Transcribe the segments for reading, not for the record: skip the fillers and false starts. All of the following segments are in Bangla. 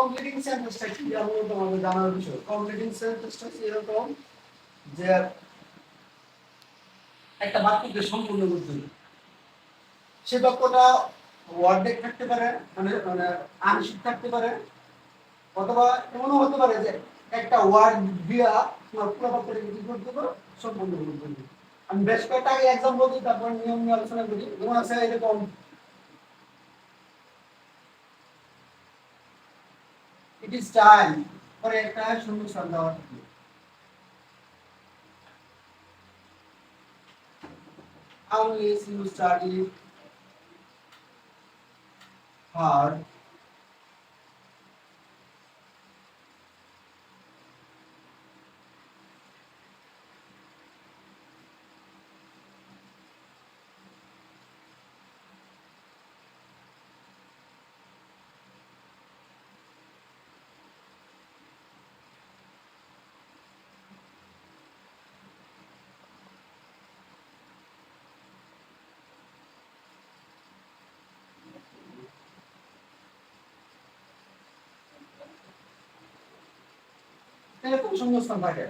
কমপ্লিটিং সেন্টেন্সটা কি আমরা তোমাদের জানার বিষয়। কমপ্লিটিং সেন্টেন্সটা এরকম যে একটা বাক্যকে সম্পূর্ণ করতে হবে। সে বাক্যটা ওয়ার্ডেড থাকতে পারে, মানে মানে আংশিক থাকতে পারে, অথবা এমনও হতে পারে যে একটা ওয়ার্ড দিয়া তোমার পুরো বাক্যটাকে কি করতে পারো, সম্পূর্ণ করতে পারবে। আমি বেশ কয়েকটা আগে এক্সাম্পল দিই, তারপর নিয়ম নিয়ে আলোচনা করি। যেমন আছে এরকম, ইট ইজ টাইম, পরে একটা শূন্যস্থান দেওয়া থাকে। Unless you study hard, এরকম শূন্যস্থান থাকে।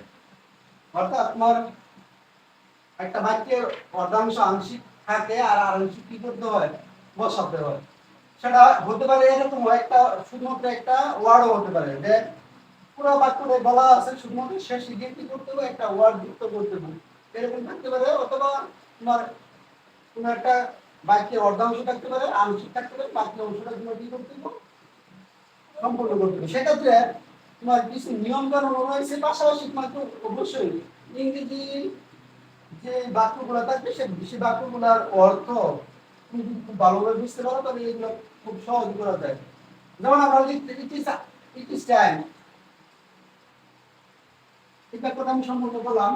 অর্থাৎ তোমার একটা বাক্যের অর্ধাংশ আংশিক থাকে আর আংশিক কি করতে হয়, বসাতে হয়। সেটা হতে পারে এরকম একটা, শুধুমাত্র একটা ওয়ার্ডও হতে পারে যে পুরো বাক্যটা বলা আছে, শুধুমাত্র শেষে গিয়ে কি করতে হবে, একটা ওয়ার্ড যুক্ত করতে হবে, এরকম থাকতে পারে। অথবা তোমার কোনো একটা বাক্যের অর্ধাংশ থাকতে পারে, আংশিক থাকতে পারে, বাকি অংশটা তোমার কি করতে হবে, সম্পূর্ণ করতে হবে। সেক্ষেত্রে তোমার কিছু নিয়ম কানুন রয়েছে, পাশাপাশি তোমার তো অবশ্যই ইংরেজি যে বাক্যগুলো থাকবে সেই বাক্যগুলোর অর্থ তুমি যদি খুব ভালোভাবে বুঝতে পারো তাহলে এগুলো খুব সহজ করা যায়। যেমন আমরা লিখতে ইট ইজ টাইম, এই বাক্যটা আমি সম্পূর্ণ করলাম,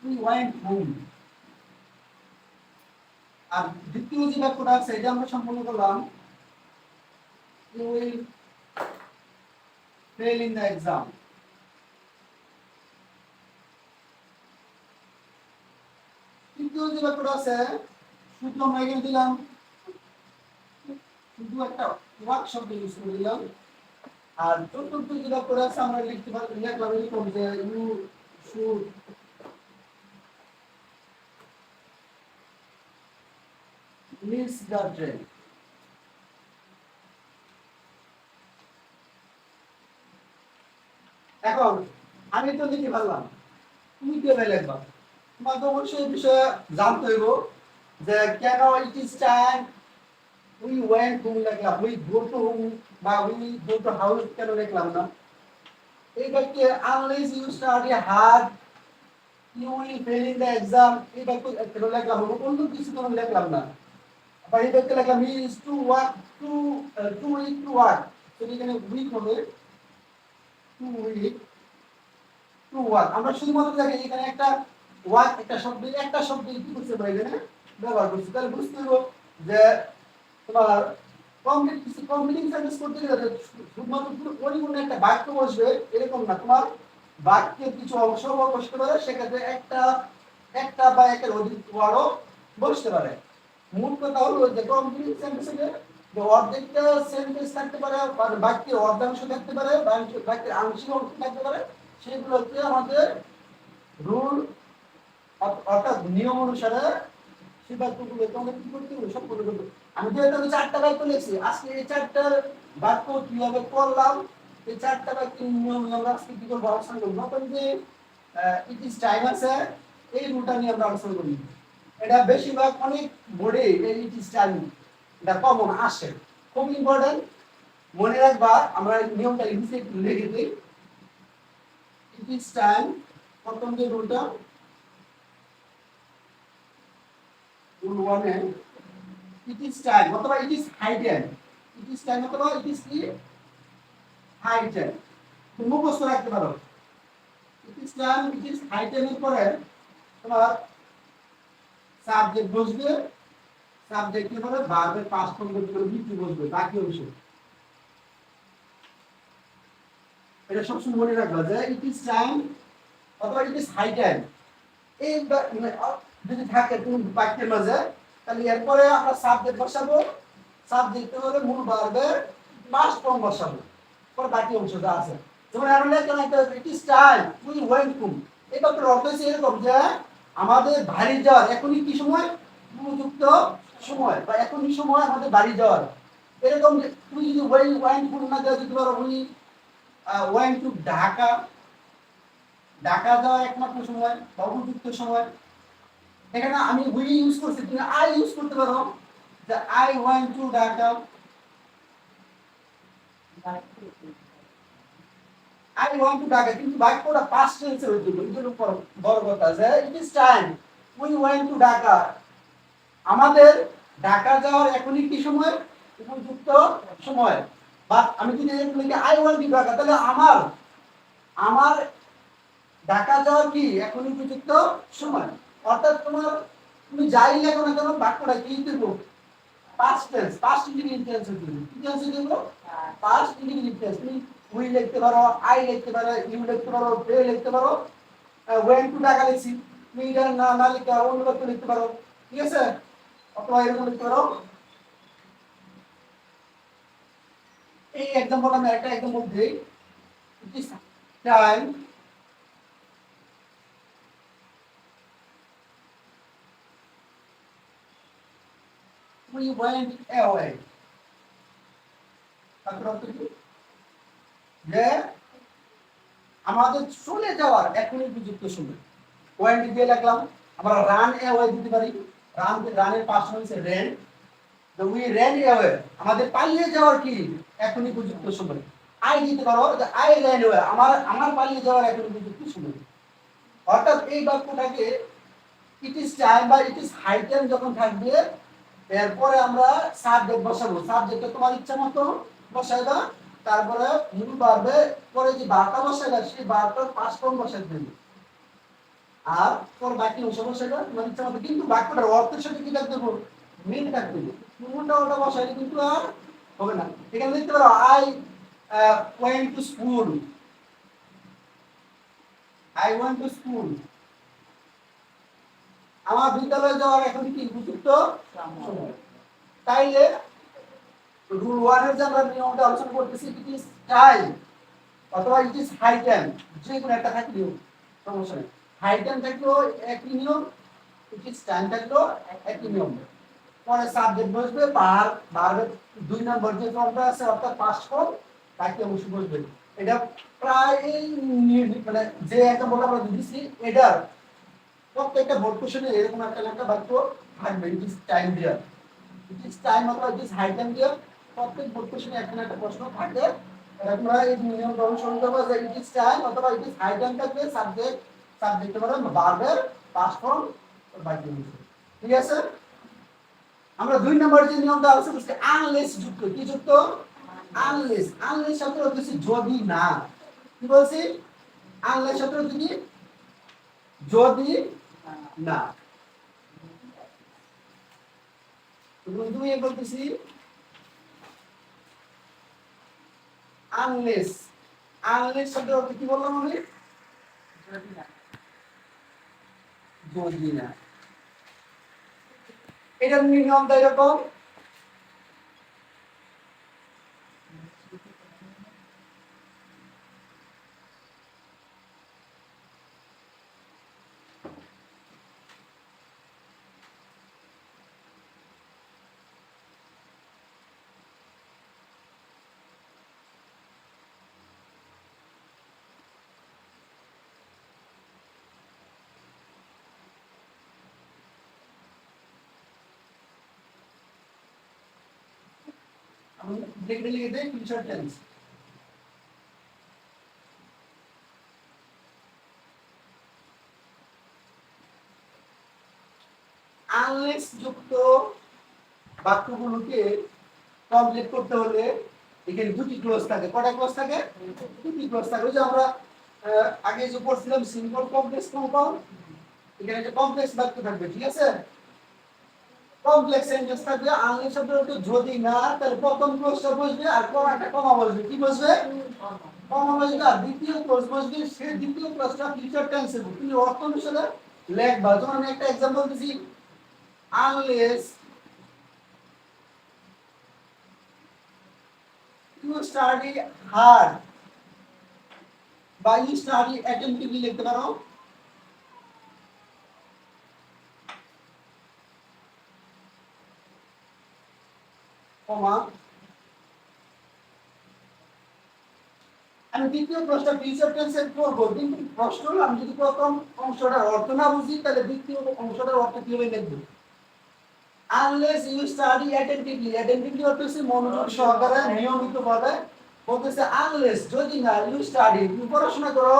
উই ওয়েন্ট হোম। আর দ্বিতীয় যে বাক্যটা আছে এটা আমরা সম্পূর্ণ করলাম, you will fail in the exam. তৃতীয় যে বাক্যটা আছে শুধু আমরা এখানে দিলাম, শুধু একটা ওয়ার্ক শব্দ ইউজ করে দিলাম। আর চতুর্থ যে বাক্যটা আছে আমরা লিখতে পারি, লিখলাম এরকম যে you should miss the train. এখন আমি তো লিখে ফেললাম, তুমি কিভাবে লিখবা? তোমাকে অবশ্যই এই বিষয়ে জানতে হইব যে কেন it is time we went home লিখলাম, উই গো টু হোম বা উই গো টু হাউস কেন লিখলাম না? এই বাক্যে unless you study hard you will fail in the exam, এই বাক্য কেন লিখলাম? অন্য কিছু কেন লিখলাম না? বা এই বাক্যে লিখলাম he is too work, too weak to work, তো এখানে উইক হবে, টু উইক টু ওয়ার্ক। আমরা শুধুমাত্র দেখি এখানে একটা ওয়ার্ক, একটা শব্দ কি করতে পারি এখানে ব্যবহার করছি, তাহলে বুঝতে হবে যে তোমার কমপ্লিটিং সেন্টেন্স করতে গেলে শুধুমাত্র পরিপূর্ণ একটা বাক্য বসবে এরকম না, তোমার বাক্যের কিছু অংশ বসতে পারে, সেক্ষেত্রে একটা একটা বা একের অধিক ওয়ার্ডও বসতে পারে। মূল কথা হলো যে কমপ্লিটিং সেন্টেন্সে যে অর্ধেকটা সেন্টেন্স থাকতে পারে, বাক্যের অর্ধাংশ থাকতে পারে, বাক্যের আংশিক অংশ থাকতে পারে, সেগুলোকে আমাদের রুল অর্থাৎ নিয়ম অনুসারে সেই বাক্যগুলো তোমাদের কি করতে হবে, সম্পূর্ণ করতে হবে। আমি যেহেতু চারটা বাক্য লিখছি, আজকে এই চারটা বাক্য কিভাবে করলাম, এই চারটা বাক্যের নিয়ম আমরা আজকে কি করবো, আলোচনা করবো। নতুন যে ইট ইজ টাইম আছে, এই রুলটা নিয়ে আমরা আলোচনা করি। এটা বেশিরভাগ অনেক বোর্ডে এই ইট ইজ টাইম এটা কমন আসে, খুব ইম্পর্টেন্ট, মনে রাখবা। আমরা নিয়মটা ইংলিশে লিখে দিই, ইট ইজ টাইম, প্রথম যে রুলটা, রুল 1 এ ইট ইজ টাইম অথবা it is high time, it is time অথবা ইট ইজ কি হাই টাইম, তুমি মুখস্থ রাখতে পারো। It is time, it is high টাইমের পরে তোমার সাবজেক্ট বসবে, সাবজেক্টের পরে ভার্বের পাস্ট ফর্ম করে বিটি বসবে বাকি অংশ। এটা সবসময় মনে রাখবা যে ইট ইজ টাইম অথবা ইট ইজ হাই টাইম, এই যদি থাকে কোন বাক্যের মাঝে, তাহলে এরপরে আমরা সাবজেক্ট বসাবো, সাবজেক্ট হলো মূল ভার্বের পাস্ট ফর্ম বসাবো, পর বাকি অংশটা আছে। যেমন আমরা লিখলাম একটা ইট is time we went to, এই বাক্যের অর্থ হচ্ছে এরকম যে আমাদের বাড়ি যাওয়ার এখনই কি সময়, উপযুক্ত সময়, বা এখনই সময় আমাদের বাড়ি যাওয়ার। এরকম যে তুমি যদি ওয়েন্ট টু না দেওয়া যেতে পারো, we went to Dhaka, Dhaka যাওয়ার একমাত্র সময় বা উপযুক্ত সময়। এখানে আমি উই ইউজ করছি, তুমি আই ইউজ করতে পারো, যে I went to Dhaka, I want to Dhaka, কিন্তু বাক্যটা পাস্ট টেন্সে হইতো, এটার উপর বড় কথা যে ইট is time we went to Dhaka, আমাদের ঢাকা যাওয়ার এখনই কি সময়, উপযুক্ত সময়। বাট আমি যদি এরকম লিখি আই ওয়ান্ট টু ঢাকা, তাহলে আমার আমার ঢাকা যাওয়ার কি এখনই উপযুক্ত সময়। অর্থাৎ তোমার তুমি যাই লেখো না কেন বাক্যটা কি দেব, past tense, past indefinite tense হইতো, কি টেন্স দেব, পাস্ট ইন্ডিফিনিট টেন্স। তুমি উই লিখতে পারো, আই লিখতে পারো, ইউ লিখতে পারো, দে লিখতে পারো, ওয়েন টু ঢাকা লিখছি, তুমি এটা না না লিখে অন্য বাক্য লিখতে পারো, ঠিক আছে, অথবা এরকম লিখতে পারো। এই एग्जांपल আমি একটা एग्जांपल দেই, ইট is time we went away, তারপর কি যে আমাদের চলে যাওয়ার এখনই উপযুক্ত সময়, ওয়েন্ট দিয়ে লিখলাম। আমরা রান অ্যাওয়ে দিতে পারি, রানের পাস্ট হচ্ছে রেন, তো উই রেন অ্যাওয়ে, আমাদের পালিয়ে যাওয়ার কি এখনই উপযুক্ত সময়। আই দিতে পারো যে আই রেন অ্যাওয়ে, আমার পালিয়ে যাওয়ার এখনই উপযুক্ত সময়। অর্থাৎ এই বাক্যটাকে ইট ইজ টাইম বা ইট ইজ হাই টাইম যখন থাকবে, এরপরে আমরা সাবজেক্ট বসাবো, সাবজেক্টটা তোমার ইচ্ছা মতো বসাইবা, তারপরে মূল ভার্বে পরে যে ভার্বটা বসাইবা সেই ভার্বটার পাস্ট ফর্ম বসাই দেবে, আর পর বাকি অংশ বসাইবা তোমার ইচ্ছা মতো, কিন্তু বাক্যটার অর্থের সাথে কি থাকতে হবে, মিল থাকতে হবে। মূলটা ওটা বসাইলে কিন্তু আর হবে না। এখানে লিখতে পারো I went to school, I went to school, আমার বিদ্যালয়ে যাওয়ার এখন কি উপযুক্ত সময়। তাইলে রুল 1 এর যে আমরা নিয়মটা আলোচনা করতেছি, ইট ইজ টাইম অথবা ইট ইজ হাই টাইম, যে কোনো একটা থাকলেও সমস্যা নেই। হাই টাইম থাকলেও একই নিয়ম, ইট ইজ টাইম থাকলেও একই নিয়ম। পরে সাবজেক্ট বসবে, ভার্বের 2 নম্বর যে ফর্মটা আছে অর্থাৎ পাস্ট ফর্ম, বাকি অংশ বসবে। এটা প্রায় মানে যে একটা বলা আমরা দিছি, এটার প্রত্যেকটা বোর্ড কোশ্চেনে এরকম একটা লেখা বাক্য থাকবে, it is time there, it is time অথবা it is high time there, প্রত্যেক বোর্ড কোশ্চেনে একটা না একটা প্রশ্ন থাকে। তোমরা এই নিয়ম অনুসরণ করবে যে ইট ইজ টাইম অথবা ইট ইজ হাই টাইম থাকবে, সাবজেক্টের মানে ভার্বের পাস্ট ফর্ম বাকি অংশ, ঠিক আছে। আমরা 2 নম্বর যে নিয়মটা আলোচনা করছি, আনলেস যুক্ত, কি যুক্ত, আনলেস, আনলেস শব্দের অর্থ হচ্ছে যদি না, কি বলছি, আনলেস শব্দের অর্থ কি, যদি না। তুমি বলতেছি আনলেস, আনলেস শব্দের অর্থ কি বললাম আমি, যদি না। এটার নিয়মটা এরকম, আমি লিখে দেই ফিউচার টেন্স। আনলেস যুক্ত বাক্যগুলোকে কমপ্লিট করতে হলে এখানে দুটি ক্লজ থাকে, কয়টা ক্লজ থাকে, দুটি ক্লজ থাকে। ওই যে আমরা আগে যে পড়ছিলাম সিম্পল কমপ্লেক্স কম্পাউন্ড, এখানে যে কমপ্লেক্স বাক্য থাকবে, ঠিক আছে, কমপ্লেক্স সেন্টেন্স থাকবে। আনলেস শব্দের অর্থ যদি না, তাহলে প্রথম ক্লজটা বসবে আর একটা কমা বসবে, কি বসবে, কমা বসবে, আর দ্বিতীয় ক্লজ বসবে, সেই দ্বিতীয় ক্লজটা ফিউচার টেন্সের। তুমি অর্থ অনুসারে লেখবা। যেমন আমি একটা एग्जांपल দিছি, আনলেস স্টাডি হার্ড বা ইউ স্টাডি অ্যাটেন্টিভলি লিখতে পারো। কমা আমি দ্বিতীয় প্রশ্ন ফিউচার টেন্সে করব, কিন্তু প্রশ্ন হলো আমি যদি প্রথম অংশটার অর্থ না বুঝি তাহলে দ্বিতীয় অংশটার অর্থ কিভাবে লিখব। Unless you study attentively, attentively অর্থ হচ্ছে মনোযোগ সহকারে নিয়মিতভাবে, বলতেছে আনলেস যদি না ইউ স্টাডি তুমি পড়াশোনা করো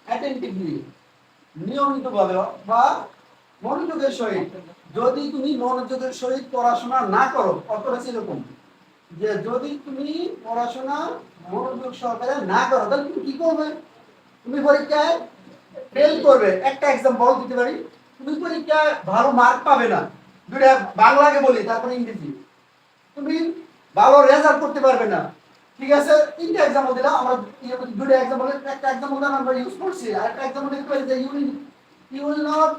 অ্যাটেন্টিভলি নিয়মিতভাবে বা মনোযোগের সহিত, যদি তুমি মনোযোগের সহিত পড়াশোনা না করো, অর্থটা হচ্ছে এরকম যে যদি তুমি পড়াশোনা মনোযোগ সহকারে না করো তাহলে তুমি কি করবে, তুমি পরীক্ষায় ফেল করবে। একটা এক্সাম্পল দিতে পারি, তুমি পরীক্ষায় ভালো মার্ক পাবে না, দুইটা বাংলাকে বলি তারপরে ইংরেজি, তুমি ভালো রেজাল্ট করতে পারবে না, ঠিক আছে। তিনটা এক্সাম্পল দিলাম আমরা, দুইটা এক্সাম্পল, একটা এক্সাম্পল আমরা ইউজ করছি, আর একটা এক্সাম্পল দিতে পারি যে you will not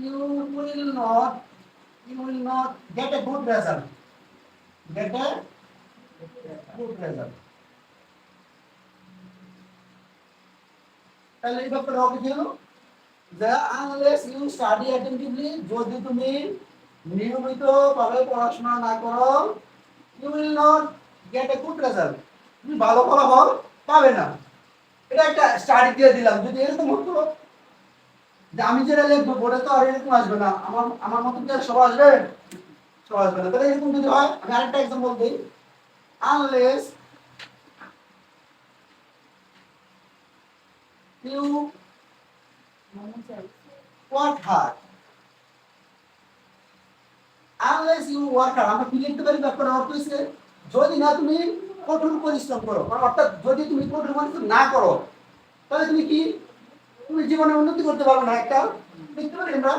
you will not you will not get a good result, get a good result। তাহলে এই ব্যাপারটা হবে কি হলো যে unless you study attentively, যদি তুমি নিয়মিত ভাবে পড়াশোনা না করো, you will not get a good result, তুমি ভালো ফলাফল পাবে না। এটা একটা স্টাডি দিয়ে দিলাম। যদি এরকম হতো যে আমি যেটা লিখবো বোর্ডে তো আর এরকম আসবে না, আমার আমার মতন কি সব আসবে, সব আসবে না। তাহলে এরকম যদি হয়, আমি আরেকটা এক্সাম্পল দিই, unless you work hard, unless you work hard, আমরা কি লিখতে পারি, ব্যাপারটা অর্থ হচ্ছে যদি না তুমি কঠোর পরিশ্রম করো, অর্থাৎ যদি তুমি কঠোর পরিশ্রম না করো তাহলে তুমি কি, তুমি জীবনে উন্নতি করতে পারবে না। একটা লিখতে পারি আমরা,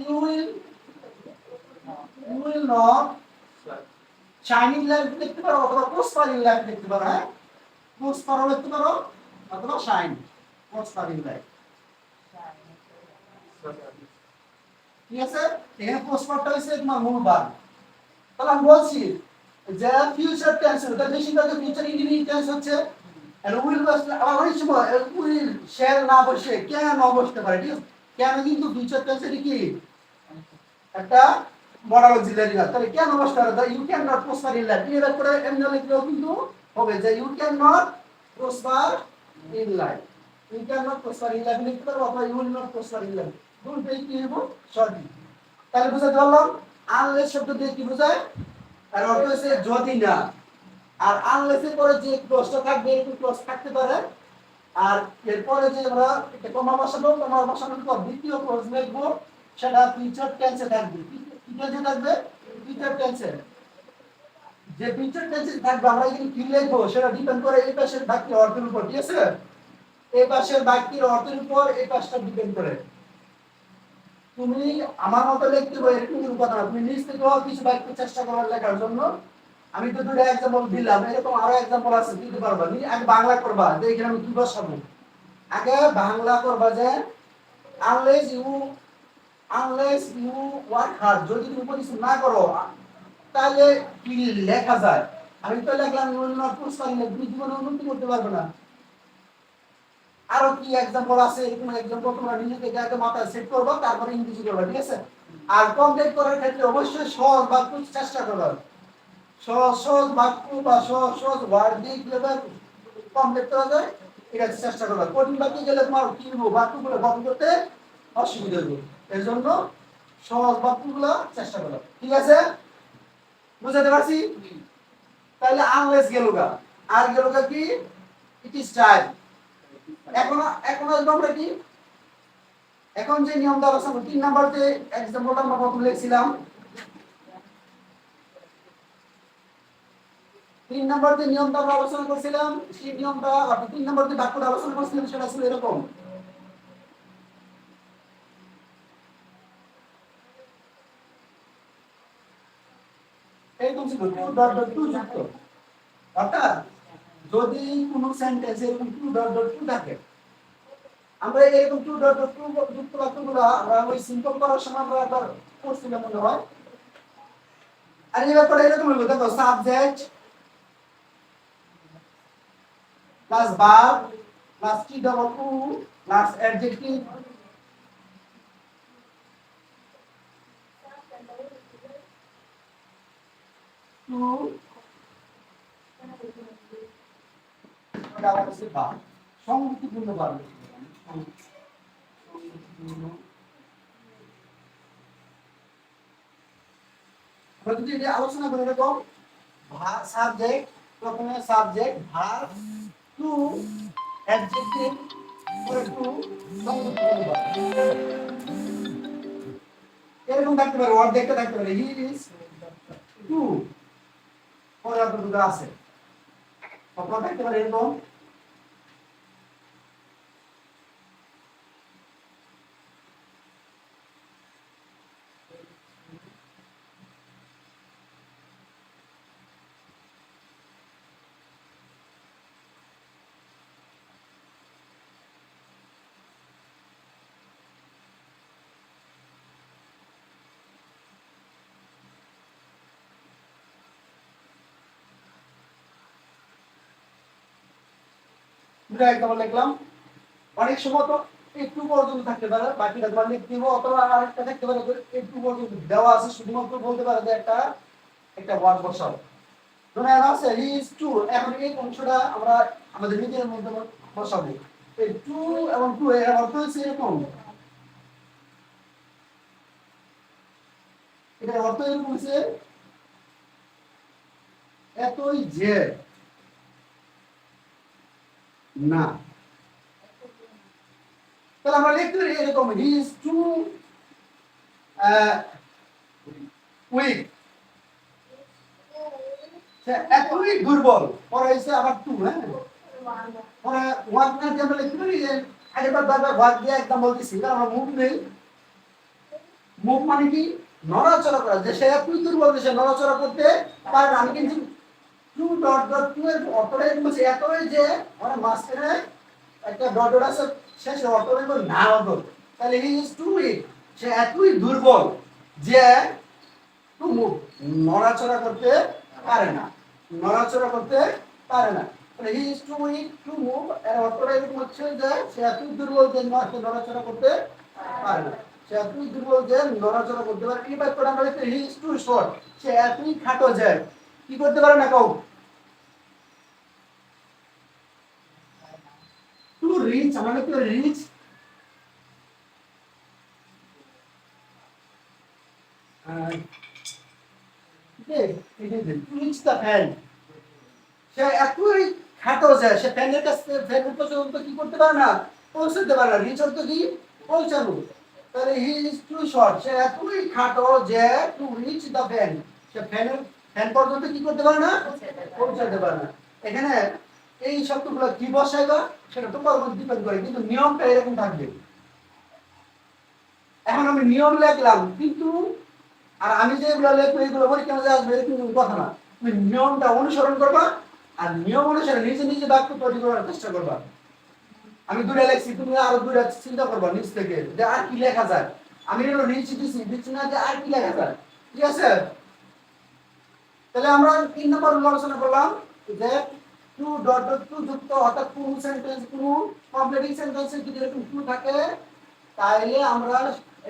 you will not shine in life লিখতে পারো, অথবা prosper in life লিখতে পারো। হ্যাঁ, prosper লিখতে পারো অথবা shine, prosper in life, ঠিক আছে। এখানে prosperটা হচ্ছে তোমার মূল ভাগ। তাহলে আমি বলছি যে ফিউচার টেন্স, এটা বেশিরভাগ ফিউচার ইন্ডিপেন্ডেন্ট টেন্স হচ্ছে, আর উইল বসলে আবার অনেক সময় উইল শেল না বসে ক্যান বসতে পারে, ঠিক আছে। কেন কিন্তু ফিউচার টেন্সের কি একটা মডাল অক্সিলারি না, তাহলে কেন বসতে পারে, you can not prosper in life, এর করে এমনি লিখলেও কিন্তু হবে যে you can not prosper in life, you can not prosper in life লিখতে পারবো, অথবা you will not prosper in life, দুটোই কি হবো সঠিক। তাহলে বুঝাতে পারলাম আনলেস শব্দ দিয়ে কি বোঝায়, আর অর্থ হচ্ছে যদি না, আর আনলেস এর পরে যে ক্লজটা থাকবে এরকম ক্লজ থাকতে পারে, আর এরপরে যে আমরা একটা কমা বসাবো, কমা বসানোর পর দ্বিতীয় ক্লজ লিখবো, সেটা ফিউচার টেন্সে থাকবে। কি টেন্সে থাকবে, ফিউচার টেন্সে। যে ফিউচার টেন্সে থাকবে আমরা এখানে কি লিখবো সেটা ডিপেন্ড করে এই পাশের বাক্যের অর্থের উপর, ঠিক আছে। এই পাশের বাক্যের অর্থের উপর এই পাশটা ডিপেন্ড করে। তুমি আমার মতো লিখতে পারো এরকম কোনো কথা না, তুমি নিজ থেকেও কিছু বাক্য চেষ্টা করার লেখার জন্য। আমি তো দুটো এক্সাম্পল দিলাম, এরকম আরো এক্সাম্পল আছে দিতে পারবা। নি আগে বাংলা করবা যে এখানে আমি কি বসাবো, আগে বাংলা করবা যে আনলেস ইউ ওয়ার্ক হার্ড, যদি তুমি পরিশ্রম না করো তাহলে কি লেখা যায়। আমি তো লিখলাম you will not prosper in life, তুমি জীবনে উন্নতি করতে পারবে না। আরো কি এক্সাম্পল আছে, এরকম এক্সাম্পল তোমরা নিজে থেকে আগে মাথায় সেট করবা, তারপরে ইংরেজি করবা, ঠিক আছে। আর কমপ্লিট করার ক্ষেত্রে অবশ্যই সহজ বাক্য চেষ্টা করবা, সহজ সহজ বাক্য বা সহজ সহজ ওয়ার্ড দিয়ে কিভাবে কমপ্লিট করা যায় এটা চেষ্টা করবা। কঠিন বাক্যে গেলে তোমার কি হবো, বাক্যগুলো গঠন করতে অসুবিধা হবে, এর জন্য সহজ বাক্যগুলো চেষ্টা করো, ঠিক আছে। বুঝাতে পারছি। তাহলে আনলেস গেলুগা, আর গেলুগা কি, ইট ইজ টাইম। এখন এখন আমরা কি, এখন যে নিয়মটা আলোচনা 3 নাম্বার যে एग्जांपलটা আমরা প্রথমে লিখছিলাম, 3 নাম্বার যে নিয়মটা আমরা আলোচনা করছিলাম সেই নিয়মটা, অর্থাৎ 3 নাম্বার যে বাক্যটা আলোচনা করছিলাম সেটা ছিল এরকম, এইরকম ছিল টু ডট ডট টু যুক্ত। অর্থাৎ যদি কোনো সেন্টেন্সে এরকম টু ডট ডট টু থাকে, আমরা এরকম টু ডট ডট টু যুক্ত বাক্যগুলো আমরা ওই সিম্পল করার সময় আমরা একবার করছিলাম মনে হয়। আর এই ব্যাপারে এরকম হলো, দেখো subject plus verb plus T double U plus adjective to আবার হচ্ছে ভার্ব সংগতিপূর্ণ ভার্ব সংগতিপূর্ণ আমরা যদি এটা আলোচনা করি এরকম সাবজেক্ট প্রথমে সাবজেক্ট ভার্ব টু অ্যাডজেক্টিভ পরে টু সংগতিপূর্ণ ভার্ব এরকম থাকতে পারে অর্ধেকটা থাকতে পারে হি ইজ টু পরে আপনার দুটো আছে কখনো থাকতে পারে এরকম দুটো একদম লিখলাম অনেক সময় তো একটু পর্যন্ত থাকতে পারে বাকিটা তোমার লিখতে হবে অথবা আরেকটা থাকতে পারে একটু পর্যন্ত দেওয়া আছে শুধুমাত্র বলতে পারে যে একটা একটা ওয়ার্ড বসাও ধরে আনা আছে হি ইজ টু এখন এই অংশটা আমরা আমাদের নিজের মধ্যে বসাবো এই টু এবং টু এর অর্থ হচ্ছে এরকম এটার অর্থ এরকম হচ্ছে এতই যে না তাহলে আমরা লিখতে পারি এরকম হি ইজ টু উইক সে এতই দুর্বল পরে এসে আবার টু হ্যাঁ পরে ওয়ার্ক না দিয়ে আমরা লিখতে পারি যে আগেরবার বারবার ওয়ার্ক দিয়ে একদম বলতেছি কারণ আমরা মুভ নেই মুভ মানে কি নড়াচড়া করা যে সে এতই দুর্বল যে সে নড়াচড়া করতে পারে না আমি কিন্তু টু ডট ডট টু এর অর্থটা এরকম বলছি এতই যে মানে মাঝখানে একটা ডট ডট আছে শেষ অর্থটা এরকম না হতো তাহলে হি ইজ টু উইক সে এতই দুর্বল যে টু মুভ নড়াচড়া করতে পারে না নড়াচড়া করতে পারে না মানে he is too weak to move এর অর্থটা এরকম হচ্ছে যে সে এতই দুর্বল যে নড়াচড়া করতে পারে না সে এতই দুর্বল যে নড়াচড়া করতে পারে এই বাক্যটা আমরা লিখতে হি ইজ টু শর্ট সে এতই খাটো যে কি করতে পারে না কাউ টু রিচ আমরা লিখতে রিচ রিচ দ্য ফ্যান সে এতই খাটো যে সে ফ্যানের কাছে ফ্যানের পর্যন্ত কি করতে পারে না পৌঁছতে পারে না রিচ অর্থ কি পৌঁছানো তাহলে হি ইজ টু শর্ট সে এতই খাটো যে to reach the fan say fan পর্যন্ত কি করতে পারে না পৌঁছাতে পারে না এখানে এই শব্দগুলো কি বসাইবা সেটা তোমার উপর ডিপেন্ড করে কিন্তু নিয়মটা এরকম থাকবে এখন আমি নিয়ম লিখলাম কিন্তু আর আমি যেগুলো লিখবো এগুলো পরীক্ষা আসবে এরকম কথা না তুমি নিয়মটা অনুসরণ করবা আর নিয়ম অনুসারে নিজে নিজে বাক্য তৈরি করার চেষ্টা করবা আমি দুটো লেখছি তুমি আরো দুটো চিন্তা করবা নিজ থেকে যে আর কি লেখা যায় আমি এগুলো নিচে দিচ্ছি না যে আর কি লেখা যায় ঠিক আছে তাহলে আমরা 3 নম্বর আলোচনা করলাম যে টু ডট ডট টু যুক্ত অর্থাৎ টু সেন্টেন্স টু কমপ্লিটিং সেন্টেন্সে যদি এরকম টু থাকে তাহলে আমরা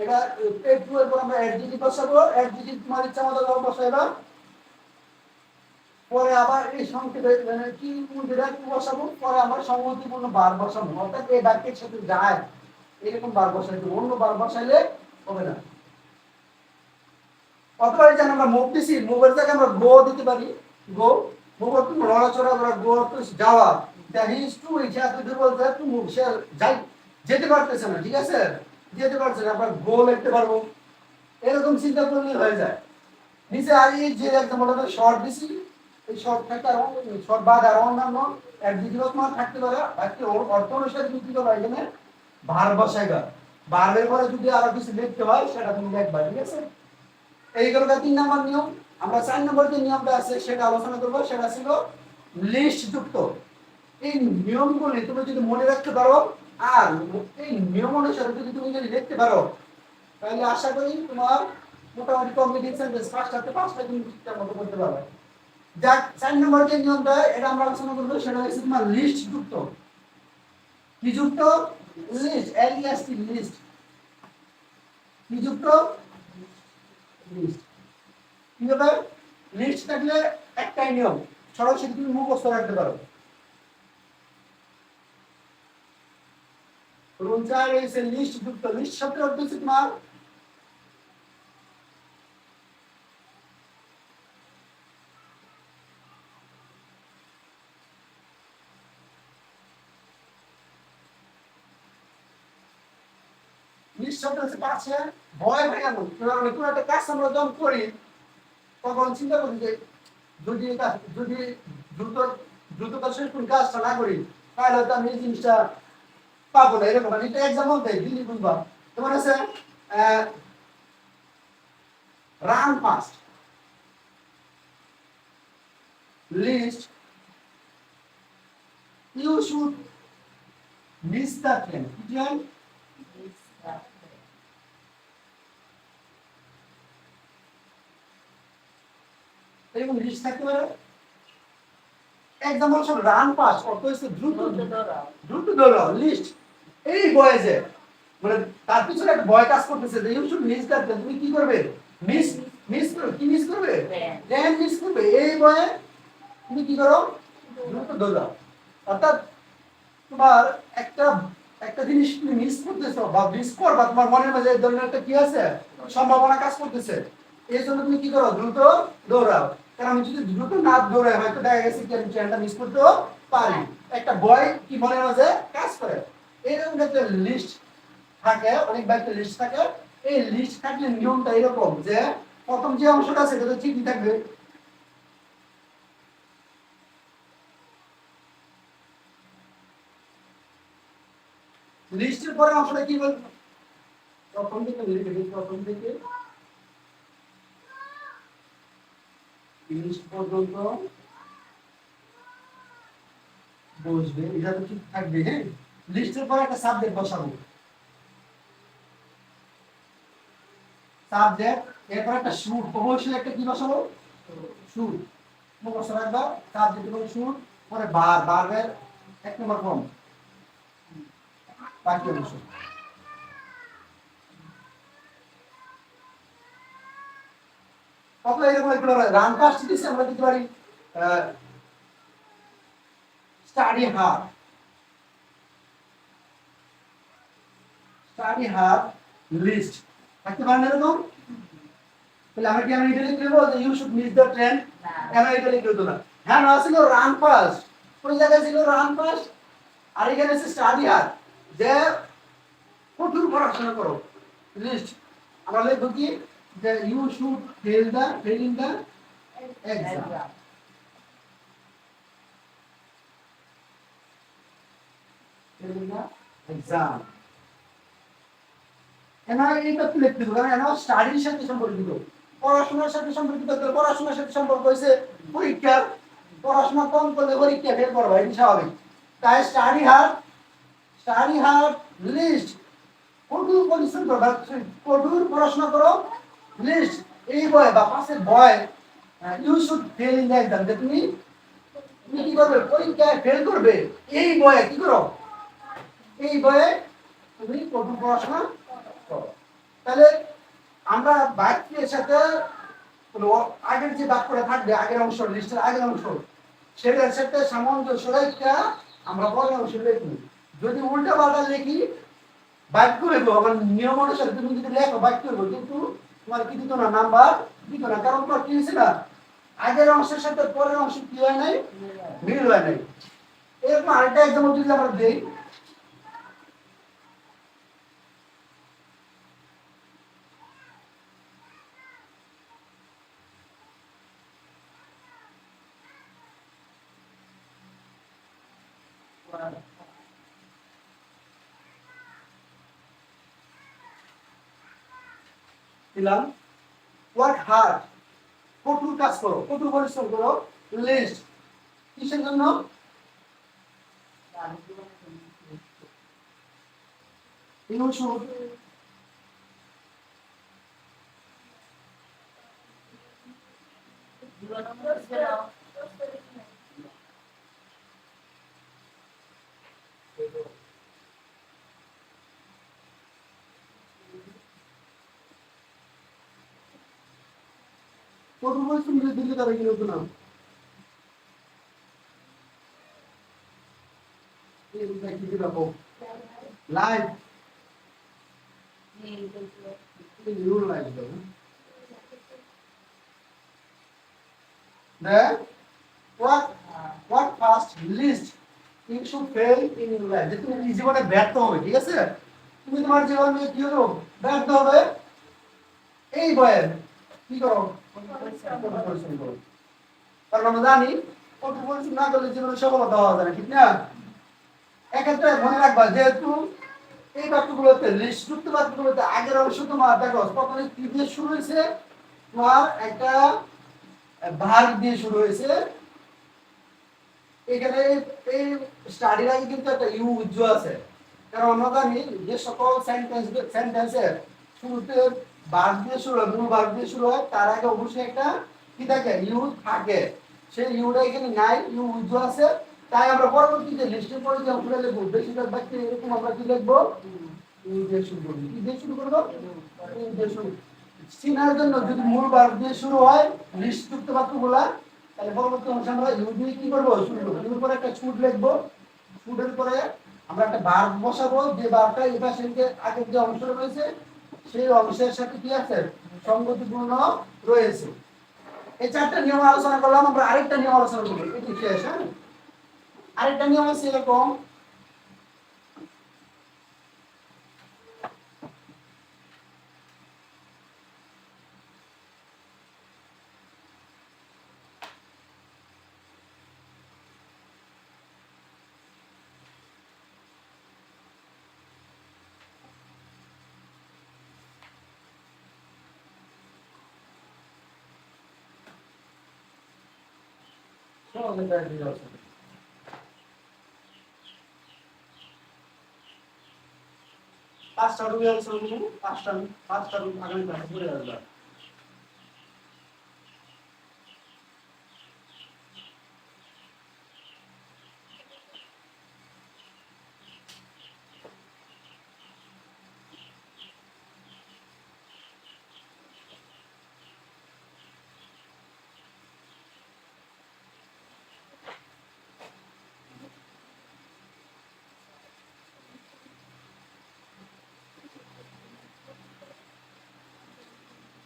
এটা পেজ 2 এর পর আমরা অ্যাডজেক্টিভ বসাবো অ্যাডজেক্টিভ তোমার ইচ্ছা মতো বসাইবা পরে আবার এই সংক্ষেপে মানে কি কোনটা বসাবো পরে আমরা সংগতিপূর্ণ বার বসাবো অর্থাৎ এই বাক্যের সাথে যায় এরকম বার বসাইতে অন্য বার বসাইলে হবে না অথবা এই যে আমরা মুভ দিছি মুভের জায়গায় আমরা গো দিতে পারি গো মুভ অর্থ নড়াচড়া করা গো অর্থ যাওয়া দ্যাট ইজ টু ইচ্ছা তো বলতে টু মুভ সে যাই যেতে পারতেছে না ঠিক আছে যেতে পারছে না আমরা গো লিখতে পারবো এরকম চিন্তা করলে হয়ে যায় নিচে আর এই যে একদম বলা শর্ট দিছি এই শর্ট থাকতে আর শর্ট বাদ আর অন্যান্য অ্যাডজেক্টিভ তোমার থাকতে পারে বাকি অর্থ অনুসারে তুমি কি করবে এখানে ভার বসাইবা ভার্বের পরে যদি আরো কিছু লিখতে হয় সেটা তুমি লিখবা ঠিক আছে এই গেল 3 নম্বর নিয়ম আমরা 4 নম্বর যে নিয়মটা আছে সেটা আলোচনা করব সেটা ছিল লিস্ট যুক্ত এই নিয়মগুলি তুমি যদি মনে রাখতে পারো আর এই নিয়ম অনুসারে যদি তুমি লিখতে পারো তাহলে আশা করি তোমার মোটামুটি কমপ্লিট সেন্টেন্স পাঁচটাতে পাঁচটা তুমি ঠিকঠাক মতো করতে পারবে যাক 4 নম্বর যে নিয়মটা এটা আমরা আলোচনা করব সেটা হচ্ছে তোমার লিস্ট যুক্ত কি যুক্ত লিস্ট এলইএসটি লিস্ট কি যুক্ত লিস্ট কি হবে লিস্ট থাকলে একটাই নিয়ম সরাসরি তুমি মুখস্থ রাখতে পারো রুল 4 হচ্ছে লিস্ট যুক্ত লিস্ট শব্দের অর্থ হচ্ছে তোমার লিস্ট শব্দ হচ্ছে পাশে ভয় ভাঙানো মানে কোনো একটা কাজ আমরা যখন করি তখন চিন্তা করি যে যদি দ্রুত দ্রুততার সহিত কোন কাজটা না করি তাহলে হয়তো আমি এই জিনিসটা পাবো না এরকম মানে এটা এক্সাম্পল দেয় দিল্লি বুঝবা তোমার আছে run fast lest you should miss the train কি হয় এরকম লিস্ট থাকতে পারে এক্সাম্পল সব রান পাস অর্থ হচ্ছে দ্রুত দৌড়াও লিস্ট এই বয়েজে মানে তার পিছনে একটা বয় কাজ করতেছে যে ইউ শুড মিস দ্যাট তুমি কি করবে মিস মিস করবে কি মিস করবে ট্রেন মিস করবে এই বয়ে তুমি কি করো দ্রুত দৌড়াও অর্থাৎ তোমার একটা একটা জিনিস তুমি মিস করতেছো বা মিস করবা তোমার মনের মাঝে এই ধরনের একটা কি আছে সম্ভাবনা কাজ করতেছে এই জন্য তুমি কি করো দ্রুত দৌড়াও কারণ আমি যদি দ্রুত না দৌড়াই হয়তো দেখা গেছে কি আমি ট্রেনটা মিস করতেও পারি একটা ভয় কি মনের মাঝে কাজ করে এরকম একটা লিস্ট থাকে অনেক বাইকের লিস্ট থাকে এই লিস্ট থাকলে নিয়মটা এরকম যে প্রথম যে অংশটা আছে সেটা ঠিকই থাকবে লিস্টের পরে অংশটা কি বলবো প্রথম থেকে লিখে দিই প্রথম থেকে লিস্ট পর্যন্ত বসবে এটা তো ঠিক থাকবে হ্যাঁ লিস্টের পরে একটা সাবজেক্ট বসাবো সাবজেক্ট এরপর একটা শুট অবশ্যই একটা কি বসাবো শুট মুখস্থ রাখবা সাবজেক্ট এবং শুট পরে বারের এক নম্বর ফর্ম বাকি অংশ কত এরকম একটু রান ফাস্ট দিছে আমরা দিতে পারি স্টাডি হার লিস্ট থাকতে পারেন এরকম তাহলে আমরা কি আমরা এটা লিখে দেবো যে you should miss the train কেন এটা লিখে দেবো না হ্যাঁ না ছিল রান ফাস্ট কোন জায়গায় ছিল রান ফাস্ট আর এখানে আছে স্টাডি হার যে কঠোর পড়াশোনা করো লিস্ট আমরা লিখবো কি যে you should fail in the exam exam এটা লিখতে হবে কারণ এটা স্টাডির সাথে সম্পর্কিত পড়াশোনার সাথে সম্পর্কিত পড়াশোনার সাথে সম্পর্ক হয়েছে পরীক্ষা পড়াশোনা কম করলে পরীক্ষা ফেল করবে এটা স্বাভাবিক তাই স্টাডি হার্ড লিস্ট কঠোর পরিশ্রম করো কঠোর পড়াশোনা করো লিস্ট এই বয় বা পাশের boy you should fail in the exam যে তুমি কি করবে পরীক্ষায় ফেল করবে এই বয়ে কি করো এই বয়ে তুমি কঠোর পড়াশোনা করো তাহলে আমরা বাক্যের সাথে আগের যে বাক্যটা থাকবে আগের অংশ লিস্টের আগের অংশ সেটার সাথে সামঞ্জস্য রেখে আমরা পরের অংশ লিখি যদি উল্টা পাল্টা লিখি বাক্য হইব আমার নিয়ম অনুসারে তুমি যদি লেখো বাক্য হইব কিন্তু তোমার কি দিত না নাম্বার দিত না কারণ তোমার কি হয়েছে না আগের অংশের সাথে পরের অংশ কি হয় নাই মিল হয় নাই এরকম আরেকটা এক্সাম্পল যদি আমরা দিই দিলাম ওয়ার্ক হার্ড কঠোর কাজ করো কঠোর পরিশ্রম করো লিস্ট কিসের জন্য ইউ শুড কঠোর পরিশ্রম করে দিলে তারা কি নতুন নাম কি দিবা কো লাইভ ইউর লাইভ দাও then what first list you should fail in your life যে তুমি জীবনে ব্যর্থ হবে ঠিক আছে তুমি তোমার জীবনে কি হলো ব্যর্থ হবে এই বয়ে কি করো কঠোর পরিশ্রম করো কারণ আমরা জানি কঠোর পরিশ্রম না করলে জীবনে সফলতা হওয়া যায় না ঠিক না এক্ষেত্রে মনে রাখবা যেহেতু এই বাক্যগুলোতে লিস্টযুক্ত বাক্যগুলোতে আগের অংশ তোমার দেখো প্রথমে কি দিয়ে শুরু হয়েছে তোমার একটা ভার্ব দিয়ে শুরু হয়েছে এখানে এই স্টাডির আগে কিন্তু একটা ইউজ আছে কারণ আমরা জানি যে সকল সেন্টেন্সের শুরুতে ভার্ব দিয়ে শুরু হয় মূল ভার্ব দিয়ে শুরু হয় তার আগে অবশ্যই একটা কি থাকে ইউজ থাকে সেই ইউটা এখানে নাই ইউজ আছে তাই আমরা পরবর্তীতে লিস্টের পরে যে অংশটা লিখবো বেশিরভাগ বাক্যে এরকম আমরা কি লিখবো দিয়ে শুরু করবো কি দিয়ে শুরু করবো দিয়ে শুরু চিনার জন্য যদি মূল ভার্ব দিয়ে শুরু হয় লিস্টযুক্ত বাক্যগুলা তাহলে পরবর্তী অংশে আমরা ইউ দিয়ে কি করবো শুরু করবো ইউর পরে একটা ছুট লিখবো ছুটের পরে আমরা একটা ভার্ব বসাবো যে ভার্বটা এই পাশে আগের যে অংশ রয়েছে সেই অংশের সাথে কি আছে সঙ্গতিপূর্ণ রয়েছে এই চারটা নিয়ম আলোচনা করলাম আমরা আরেকটা নিয়ম আলোচনা করবো এটি শেষ হ্যাঁ আরেকটা নিয়ম আছে এরকম পাঁচটা রুম আলোচনা করবো পাঁচটা রুম আগামী ক্লাসে পড়ে আসবে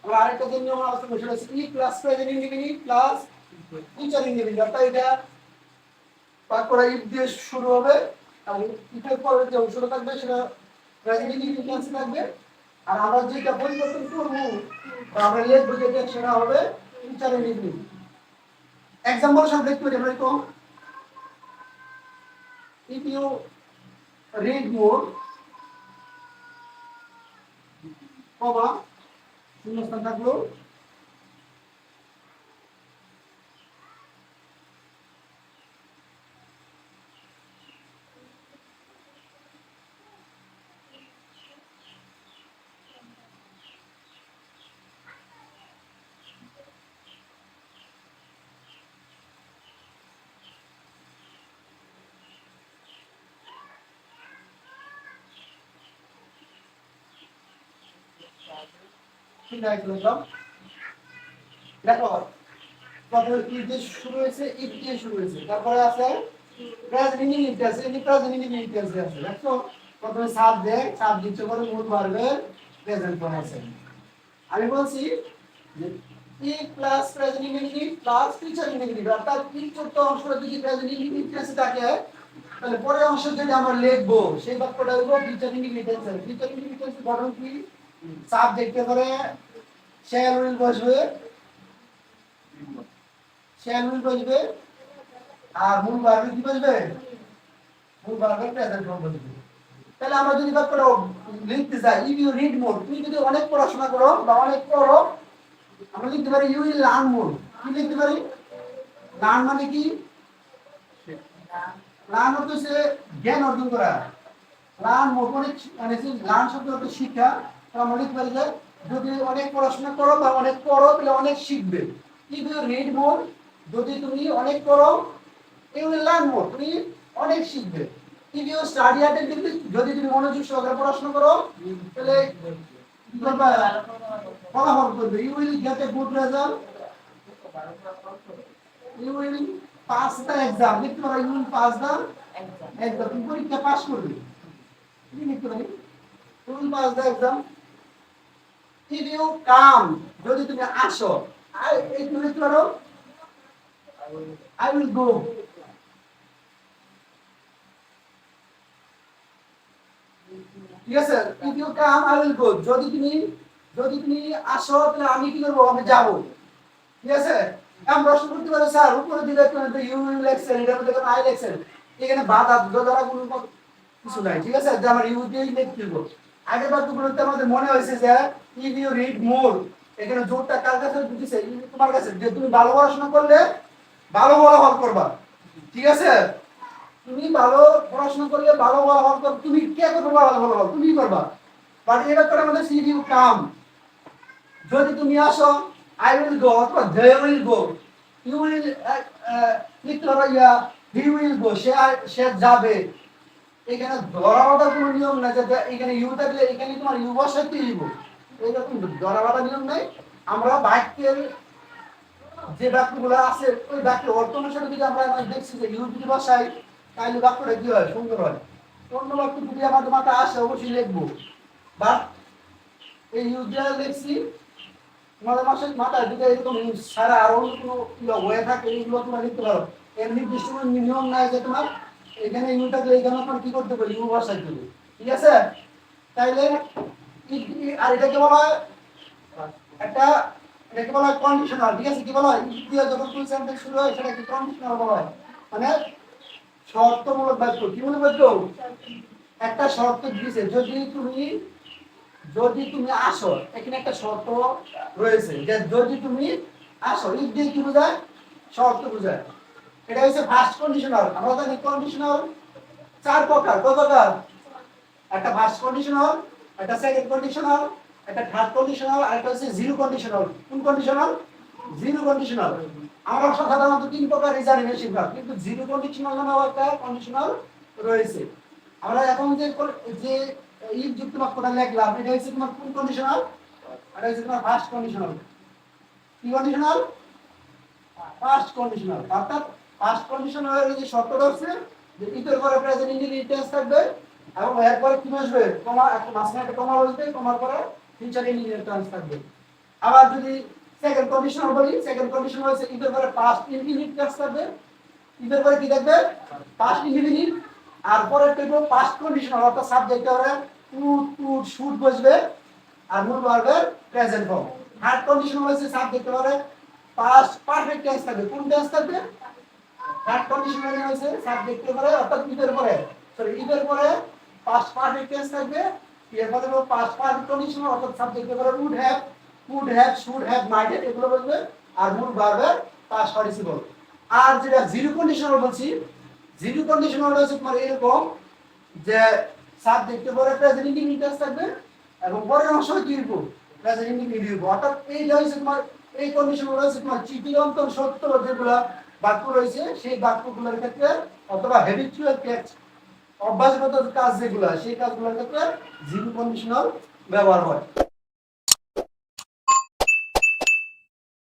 আমরা আরেকটা দিন নিয়ম আলোচনা করছি সেটা হচ্ছে ই plus present indefinite plus future indefinite অর্থাৎ এটা পাক করা ইফ দিয়ে শুরু হবে এবং ইফের পরে যে অংশটা থাকবে সেটা প্রেজেন্ট ইনডিফিনিট টেন্স থাকবে আর আমরা যেটা পরিবর্তন করব বা আমরা লিখব যেটা সেটা হবে ফিউচার ইনডিফিনিট एग्जांपल সাথে দেখতে পারি আমরা এরকম if you read more কমা শূন্যস্থান থাকলো দেখো প্রথমে কি দিয়ে শুরু হয়েছে ইফ দিয়ে শুরু হয়েছে তারপরে আছে প্রেজেন্ট ইনডিফিনিট আছে এই প্রেজেন্ট ইনডিফিনিট আছে দেখো প্রথমে সাবজেক্ট করে মূল ভার্বের প্রেজেন্ট ফর্ম আছে আমি বলছি যে if plus present indefinite plus future indefinite অর্থাৎ তিন চতুর্থ অংশটা যদি প্রেজেন্ট ইনডিফিনিট টেন্সে থাকে তাহলে পরের অংশ যদি আমরা লিখবো সেই বাক্যটা হলো future indefinite tense future indefinite tense গঠন কি সাবজেক্টে করে শ্যাল উইল বসবে আর মূল ভার্বে কি বসবে মূল ভার্বে প্রেজেন্ট ফর্ম বসবে তাহলে আমরা যদি বাক্যটা লিখতে যাই ইফ ইউ রিড মোর তুমি যদি অনেক পড়াশোনা করো বা অনেক পড়ো আমরা লিখতে পারি ইউ উইল লার্ন মোর কি লিখতে পারি লার্ন মানে কি লার্ন হচ্ছে জ্ঞান অর্জন করা লার্ন মোর মানে লার্ন শব্দ হচ্ছে শিক্ষা আমরা লিখতে পারি যে যদি অনেক পড়াশোনা করো বা অনেক পড়ো তাহলে অনেক শিখবে ইফ ইউ রিড মোর যদি তুমি অনেক পড়ো ইউ উইল লার্ন মোর তুমি অনেক শিখবে ইফ ইউ স্টাডি অ্যাটেন্টিভলি যদি তুমি মনোযোগ সহকারে পড়াশোনা করো তাহলে কি করবে ফলাফল করবে you will get a good result You will pass the exam. লিখতে পারো you will pass the exam. তুমি পরীক্ষা পাস করবে। কি লিখতে পারি? You will pass the exam. If you come, যদি তুমি আসো, এই তুমি লিখতে পারো I will go. ঠিক আছে? If you come, I will go. যদি তুমি আসো তাহলে আমি কি করব? আমি যাব। ঠিক আছে? আমরা প্রশ্ন করতে পারি স্যার উপরে দিলে তো ইউ উইল এক্সেল এর মধ্যে কোনো আই এক্সেল এখানে বাধা দ্বারা কোনো কিছু নাই। ঠিক আছে? যে আমরা ইউ দিয়ে লিখতে দিব। আগের বার তো বলতে আমাদের মনে হয়েছে যে ইফ ইউ রিড মোর এখানে জোরটা কার কাছে দিতেছে? তোমার কাছে। যে তুমি ভালো পড়াশোনা করলে ভালো ফলাফল করবা। ঠিক আছে? তুমি ভালো পড়াশোনা করলে ভালো ফলাফল করবে। তুমি কে করবে ভালো ফলাফল? তুমি করবা। বাট এটা করে আমাদের ইফ ইউ কাম, যদি তুমি আসো I will go অথবা they will go, you will লিখতে পারো he will go, সে যাবে। এখানে ধরা বাঁধার কোনো নিয়ম নাই যে এখানে ইউ থাকলে এখানে তোমার ইউ বসাইতে হইব, এরকম ধরা বাঁধার নিয়ম নাই। আমরা বাক্যের যে বাক্যগুলো আছে ওই বাক্যের অর্থ অনুসারে যদি আমরা দেখছি যে ইউ যদি বসাই তাহলে বাক্যটা কি হয়? সুন্দর হয়। অন্য বাক্য যদি আমাদের মাথায় আসে অবশ্যই লিখবো। বাট এই ইউ দিয়ে লিখছি তোমাদের মাথায় যদি এরকম সারা আর অন্য কোনো হয়ে থাকে এইগুলো তোমরা লিখতে পারো। এর নির্দিষ্ট কোনো নিয়ম নাই যে তোমার এখানে ইউ থাকলে এখানে তোমার কি করতে পারি? ইউ বসাইতে হবে। ঠিক আছে? তাইলে আর এটাকে বলা হয় একটা, এটাকে বলা হয় কন্ডিশনাল। ঠিক আছে? কি বলা হয়? ইতিহাস যখন ফুল সেন্টেন্স শুরু হয় সেটাকে কন্ডিশনাল বলা হয়। মানে শর্তমূলক বাক্য। কি মূলক বাক্য? একটা শর্ত দিয়েছে, যদি তুমি আসো, এখানে একটা শর্ত রয়েছে যে যদি তুমি আসো, ইফ দিয়ে কি বোঝায়? শর্ত বোঝায়। এটা হচ্ছে ফার্স্ট কন্ডিশনাল। আমরা জানি কন্ডিশনাল চার প্রকার। কত প্রকার? একটা ফার্স্ট কন্ডিশনাল, একটা সেকেন্ড কন্ডিশনাল, একটা থার্ড কন্ডিশনাল, আর একটা হচ্ছে জিরো কন্ডিশনাল। কোন কন্ডিশনাল? Zero conditional. আমরা সাধারণত তিন প্রকারই জানি বেশিরভাগ, কিন্তু জিরো কন্ডিশনাল নামেও একটা কন্ডিশনাল রয়েছে। আমরা এখন যে ইফ যুক্ত বাক্যটা লিখলাম এটা হচ্ছে তোমার কোন কন্ডিশনাল? এটা হচ্ছে তোমার ফার্স্ট কন্ডিশনাল। কি কন্ডিশনাল? First conditional. অর্থাৎ ফার্স্ট কন্ডিশনালের যে শর্তটা হচ্ছে যে ইফের পরে প্রেজেন্ট ইনডিফিনিট টেন্স থাকবে এবং এর পরে কি আসবে? কমা, একটা মাঝখানে একটা কমা বসবে, কমার পরে ফিউচার ইনডিফিনিট টেন্স থাকবে। আবার যদি সেকেন্ড কন্ডিশনাল বলি, সেকেন্ড কন্ডিশনাল হচ্ছে ইফের পরে পাস্ট ইনডিফিনিট টেন্স থাকবে। ইফের পরে কি থাকবে? Past indefinite. আর পরের টাইপ পাস্ট কন্ডিশনাল, অর্থাৎ সাবজেক্ট এর উড শুড বসবে আর মূল ভার্বের প্রেজেন্ট ফর্ম। থার্ড কন্ডিশনাল হচ্ছে সাবজেক্ট এর পাস্ট পারফেক্ট টেন্স থাকবে। কোন টেন্স থাকবে? থার্ড কন্ডিশনাল হচ্ছে সাবজেক্ট এর পরে অর্থাৎ ইফের পরে, সরি ইফের পরে পাস্ট পারফেক্ট টেন্স থাকবে। এর পরে পাস্ট পারফেক্ট কন্ডিশনাল অর্থাৎ সাবজেক্ট এর পরে would have, should have, might have এগুলো বসবে আর মূল ভার্বের পাস্ট পার্টিসিপল। আর যেটা জিরো কন্ডিশনাল বলছি, জিরো কন্ডিশনাল হচ্ছে তোমার এরকম যে সাবজেক্টের পরে প্রেজেন্ট ইনডিফিনিট টেন্স থাকবে এবং পরের অংশ কি দিব? প্রেজেন্ট ইনডিফিনিট দিব। অর্থাৎ এইটা হচ্ছে তোমার এই কন্ডিশনাল হচ্ছে তোমার চিরন্তন সত্য যেগুলো বাক্য রয়েছে সেই বাক্যগুলোর ক্ষেত্রে অথবা হ্যাবিচুয়াল টেক্সট অভ্যাসগত কাজ যেগুলো সেই কাজগুলোর ক্ষেত্রে জিরো কন্ডিশনাল ব্যবহার হয়।